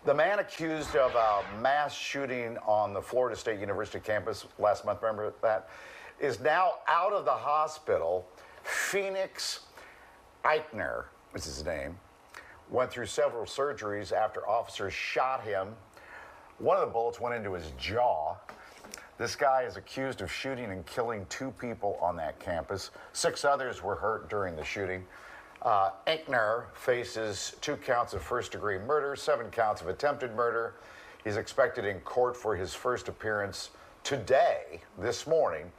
The man accused of a mass shooting on the Florida State University campus last month, remember that, is now out of the hospital. Phoenix Ikner is his name. Went through several surgeries after officers shot him. One of the bullets went into his jaw. This guy is accused of shooting and killing 2 people on that campus. 6 others were hurt during the shooting. Ikner faces 2 counts of first-degree murder, 7 counts of attempted murder. He's expected in court for his first appearance today, this morning,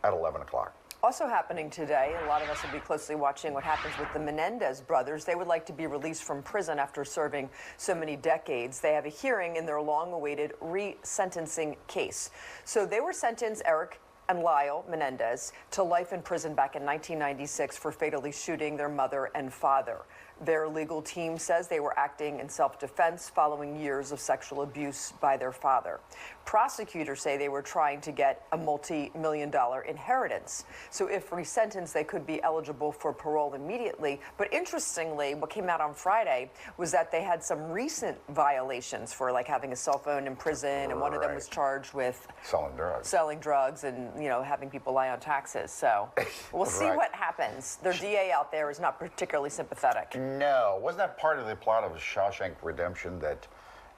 at 11 o'clock. Also happening today, a lot of us will be closely watching what happens with the Menendez brothers. They would like to be released from prison after serving so many decades. They have a hearing in their long-awaited re-sentencing case. So they were sentenced, Eric and Lyle Menendez, to life in prison back in 1996 for fatally shooting their mother and father. Their legal team says they were acting in self-defense following years of sexual abuse by their father. Prosecutors say they were trying to get a multi-million-dollar inheritance. So if resentenced, they could be eligible for parole immediately. But interestingly, what came out on Friday was that they had some recent violations for like having a cell phone in prison, and one of them was charged with selling drugs and, you know, having people lie on taxes. So we'll see what happens. Their DA out there is not particularly sympathetic. No. Wasn't that part of the plot of Shawshank Redemption that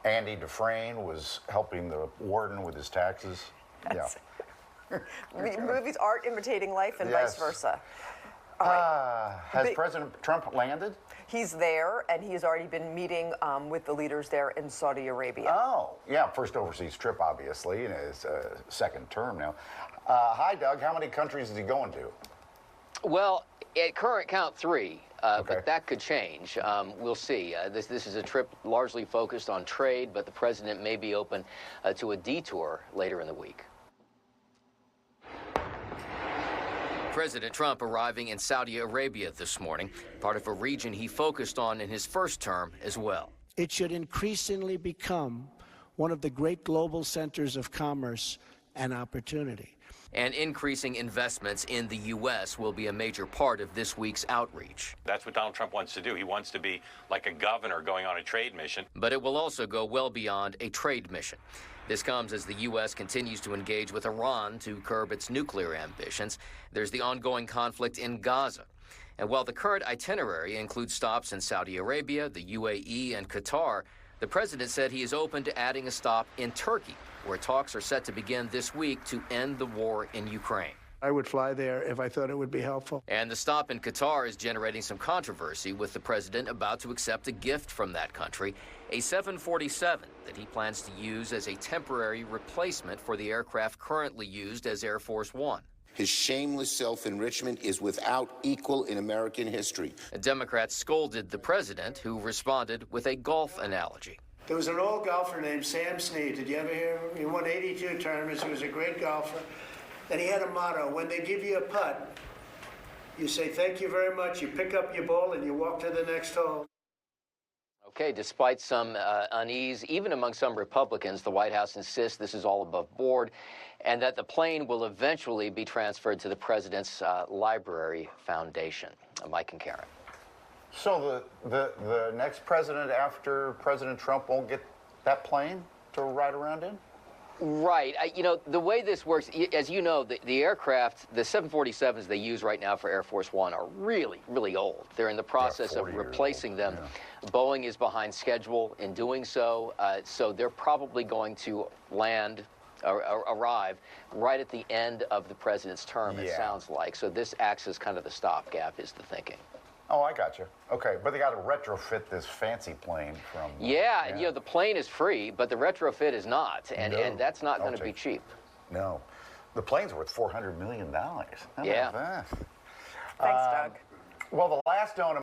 Andy Dufresne was helping the warden with his taxes? Yes. Yeah. Movies are imitating life and vice versa. All right. Has President Trump landed? He's there, and he's already been meeting with the leaders there in Saudi Arabia. Oh, yeah, first overseas trip, obviously, in his second term now. Hi, Doug. How many countries is he going to? Well, at current count 3. But that could change. We'll see. This is a trip largely focused on trade, but the president may be open to a detour later in the week. President Trump arriving in Saudi Arabia this morning, part of a region he focused on in his first term as well. It should increasingly become one of the great global centers of commerce and opportunity. And increasing investments in the U.S. will be a major part of this week's outreach. That's what Donald Trump wants to do. He wants to be like a governor going on a trade mission. But it will also go well beyond a trade mission. This comes as the U.S. continues to engage with Iran to curb its nuclear ambitions. There's the ongoing conflict in Gaza. And while the current itinerary includes stops in Saudi Arabia, the UAE, and Qatar, the president said he is open to adding a stop in Turkey, where talks are set to begin this week to end the war in Ukraine. I would fly there if I thought it would be helpful. And the stop in Qatar is generating some controversy, with the president about to accept a gift from that country, a 747 that he plans to use as a temporary replacement for the aircraft currently used as Air Force One. His shameless self-enrichment is without equal in American history. Democrats scolded the president, who responded with a golf analogy. There was an old golfer named Sam Snead. Did you ever hear him? He won 82 tournaments. He was a great golfer. And he had a motto: when they give you a putt, you say, thank you very much. You pick up your ball and you walk to the next hole. Okay, despite some unease, even among some Republicans, the White House insists this is all above board and that the plane will eventually be transferred to the president's library foundation. Mike and Karen. So the next president after President Trump won't get that plane to ride around in? Right. You know, the way this works, as you know, the aircraft, the 747s they use right now for Air Force One are really, really old. They're in the process of replacing them. Yeah. Boeing is behind schedule in doing so, so they're probably going to arrive right at the end of the president's term, it sounds like. So this acts as kind of the stopgap, is the thinking. Oh, I got you. Okay, but they got to retrofit this fancy plane from... Yeah, and you know, the plane is free, but the retrofit is not, and that's not going to be cheap. No. The plane's worth $400 million. How about that? Thanks, Doug. Well, the last donor...